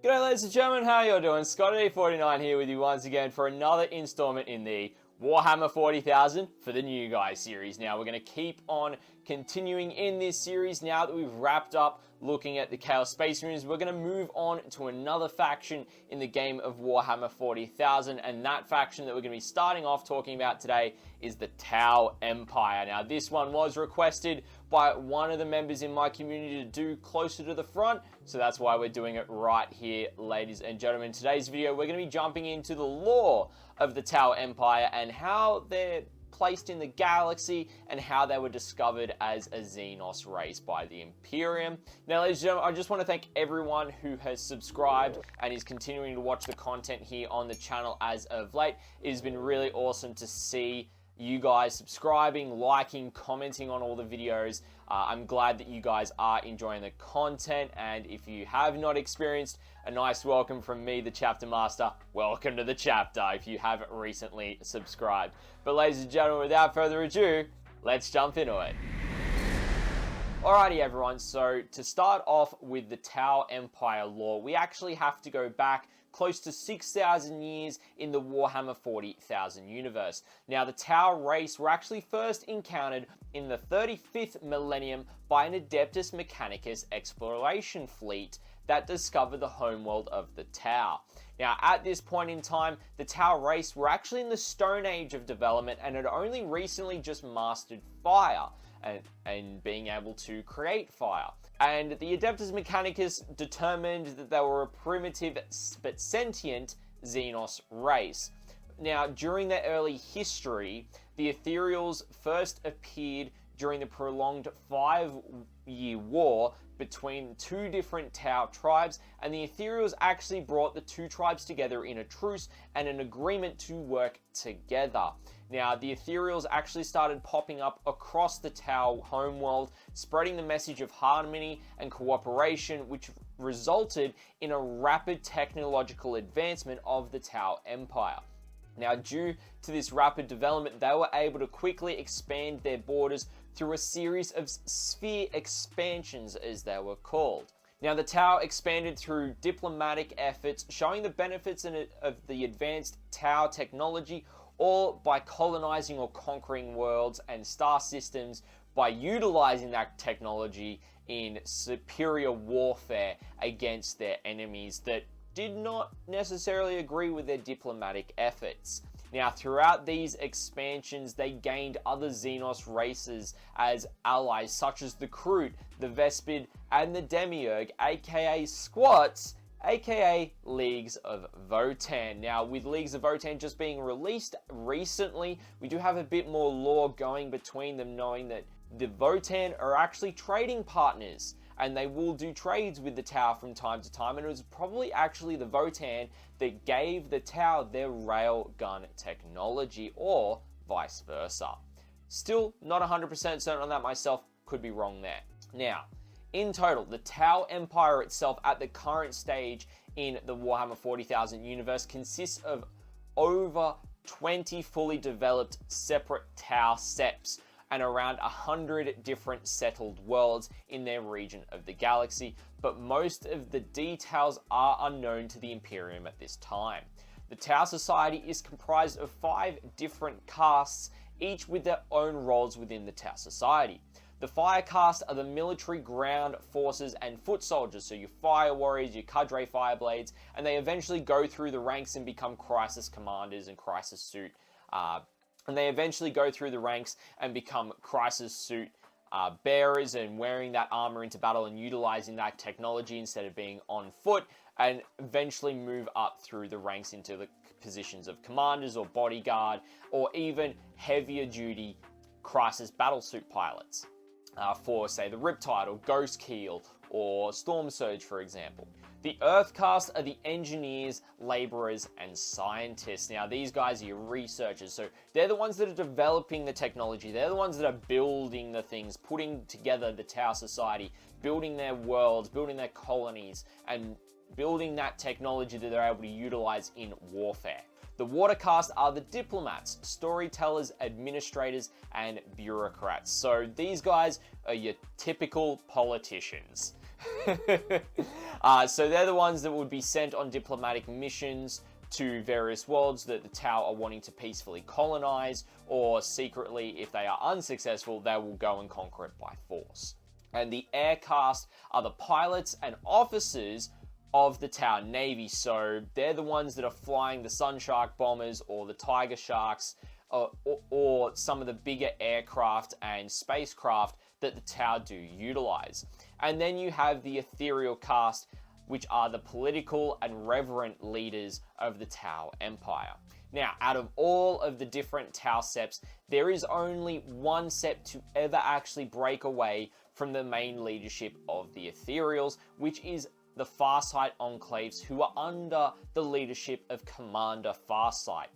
G'day ladies and gentlemen, how you all doing? Scotty49 here with you once again for another installment in the Warhammer 40,000 for the new guys series. Now we're going to keep on continuing in this series now that we've wrapped up looking at the Chaos Space Marines. We're going to move on to another faction in the game of Warhammer 40,000, and that faction that we're going to be starting off talking about today is the Tau Empire. Now this one was requested by one of the members in my community to do closer to the front, so that's why we're doing it right here, ladies and gentlemen. In today's video we're going to be jumping into the lore of the Tau Empire and how they're placed in the galaxy and how they were discovered as a Xenos race by the Imperium. Now ladies and gentlemen, I just want to thank everyone who has subscribed and is continuing to watch the content here on the channel as of late. It has been really awesome to see you guys subscribing, liking, commenting on all the videos. I'm glad that you guys are enjoying the content, and if you have not experienced a nice welcome from me, the Chapter Master, welcome to the chapter if you haven't recently subscribed. But ladies and gentlemen, without further ado, let's jump into it. Alrighty everyone, so to start off with the Tau Empire lore, we actually have to go back close to 6,000 years in the Warhammer 40,000 universe. Now the Tau race were actually first encountered in the 35th millennium by an Adeptus Mechanicus exploration fleet that discovered the homeworld of the Tau. Now at this point in time, the Tau race were actually in the Stone Age of development and had only recently just mastered fire and being able to create fire. And the Adeptus Mechanicus determined that they were a primitive but sentient Xenos race. Now, during their early history, the Ethereals first appeared during the prolonged 5-year war between two different Tau tribes, and the Ethereals actually brought the two tribes together in a truce and an agreement to work together. Now, the Ethereals actually started popping up across the Tau homeworld, spreading the message of harmony and cooperation, which resulted in a rapid technological advancement of the Tau Empire. Now, due to this rapid development, they were able to quickly expand their borders through a series of sphere expansions, as they were called. Now, the Tau expanded through diplomatic efforts, showing the benefits of the advanced Tau technology, or by colonizing or conquering worlds and star systems by utilizing that technology in superior warfare against their enemies that did not necessarily agree with their diplomatic efforts. Now, throughout these expansions, they gained other Xenos races as allies, such as the Kroot, the Vespid, and the Demiurge, aka Squats, aka Leagues of Votann. Now, with Leagues of Votann just being released recently, we do have a bit more lore going between them, knowing that the Votann are actually trading partners, and they will do trades with the Tau from time to time, and it was probably actually the Votann that gave the Tau their railgun technology, or vice versa. Still not 100% certain on that myself, could be wrong there. Now, in total, the Tau Empire itself at the current stage in the Warhammer 40,000 universe consists of over 20 fully developed separate Tau septs and around 100 different settled worlds in their region of the galaxy, but most of the details are unknown to the Imperium at this time. The Tau Society is comprised of 5 different castes, each with their own roles within the Tau Society. The Fire Caste are the military ground forces and foot soldiers, so your Fire Warriors, your Cadre Fireblades, and they eventually go through the ranks and become Crisis Commanders and Crisis Suit bearers and wearing that armor into battle and utilizing that technology instead of being on foot, and eventually move up through the ranks into the positions of commanders or bodyguard, or even heavier duty crisis battlesuit pilots for, say, the Riptide or Ghost Keel or Storm Surge, for example. The Earth Caste are the engineers, laborers, and scientists. Now, these guys are your researchers, so they're the ones that are developing the technology. They're the ones that are building the things, putting together the Tau Society, building their worlds, building their colonies, and building that technology that they're able to utilize in warfare. The Water Caste are the diplomats, storytellers, administrators, and bureaucrats. So these guys are your typical politicians. So they're the ones that would be sent on diplomatic missions to various worlds that the Tau are wanting to peacefully colonize, or secretly, if they are unsuccessful, they will go and conquer it by force. And the air caste are the pilots and officers of the Tau Navy. So they're the ones that are flying the Sunshark bombers or the Tiger Sharks, or some of the bigger aircraft and spacecraft that the Tau do utilize. And then you have the ethereal caste, which are the political and reverent leaders of the Tau Empire. Now, out of all of the different Tau septs, there is only one sept to ever actually break away from the main leadership of the Ethereals, which is the Farsight Enclaves, who are under the leadership of Commander Farsight.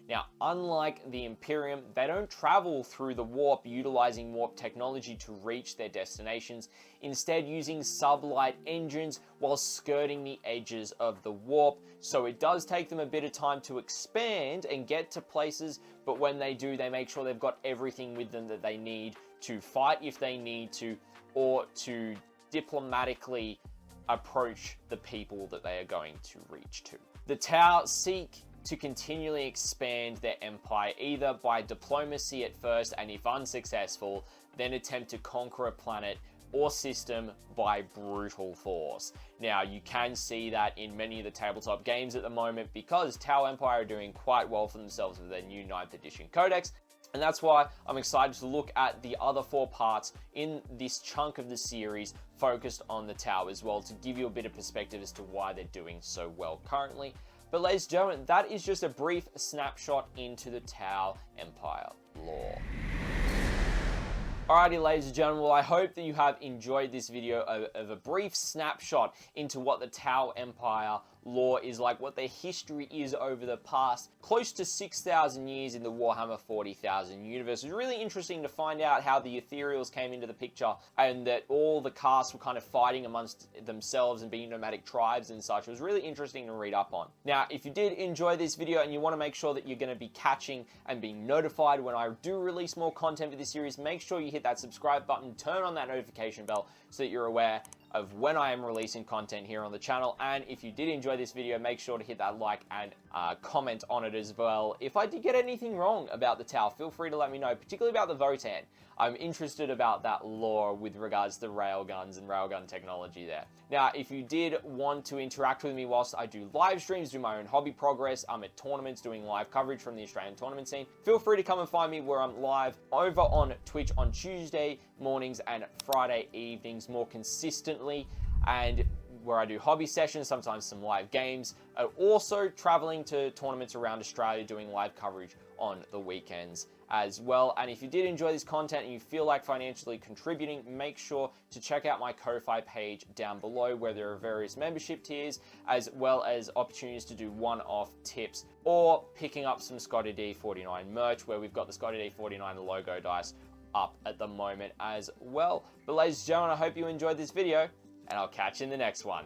Now, unlike the Imperium, they don't travel through the warp utilizing warp technology to reach their destinations, instead using sublight engines while skirting the edges of the warp. So it does take them a bit of time to expand and get to places, but when they do, they make sure they've got everything with them that they need to fight if they need to, or to diplomatically approach the people that they are going to reach to. The Tau seek to continually expand their empire, either by diplomacy at first, and if unsuccessful, then attempt to conquer a planet or system by brutal force. Now, you can see that in many of the tabletop games at the moment, because Tau Empire are doing quite well for themselves with their new 9th edition codex. And that's why I'm excited to look at the other 4 parts in this chunk of the series focused on the Tau as well, to give you a bit of perspective as to why they're doing so well currently. But ladies and gentlemen, that is just a brief snapshot into the Tau Empire lore. Alrighty, ladies and gentlemen, well, I hope that you have enjoyed this video of a brief snapshot into what the Tau Empire lore is like, what their history is over the past close to 6,000 years in the Warhammer 40,000 universe. It was really interesting to find out how the Ethereals came into the picture, and that all the castes were kind of fighting amongst themselves and being nomadic tribes and such. It was really interesting to read up on. Now, if you did enjoy this video and you want to make sure that you're going to be catching and being notified when I do release more content for this series, make sure you hit that subscribe button, turn on that notification bell so that you're aware of when I am releasing content here on the channel. And if you did enjoy this video, make sure to hit that like and comment on it as well. If I did get anything wrong about the Tau, feel free to let me know, particularly about the Votan. I'm interested about that lore with regards to railguns and railgun technology there. Now, if you did want to interact with me whilst I do live streams, do my own hobby progress, I'm at tournaments doing live coverage from the Australian tournament scene, feel free to come and find me where I'm live over on Twitch on Tuesday mornings and Friday evenings more consistently, and where I do hobby sessions, sometimes some live games, also traveling to tournaments around Australia doing live coverage on the weekends as well. And if you did enjoy this content and you feel like financially contributing, make sure to check out my Ko-Fi page down below, where there are various membership tiers, as well as opportunities to do one-off tips, or picking up some Scotty D49 merch, where we've got the Scotty D49 logo dice up at the moment as well. But ladies and gentlemen, I hope you enjoyed this video, and I'll catch you in the next one.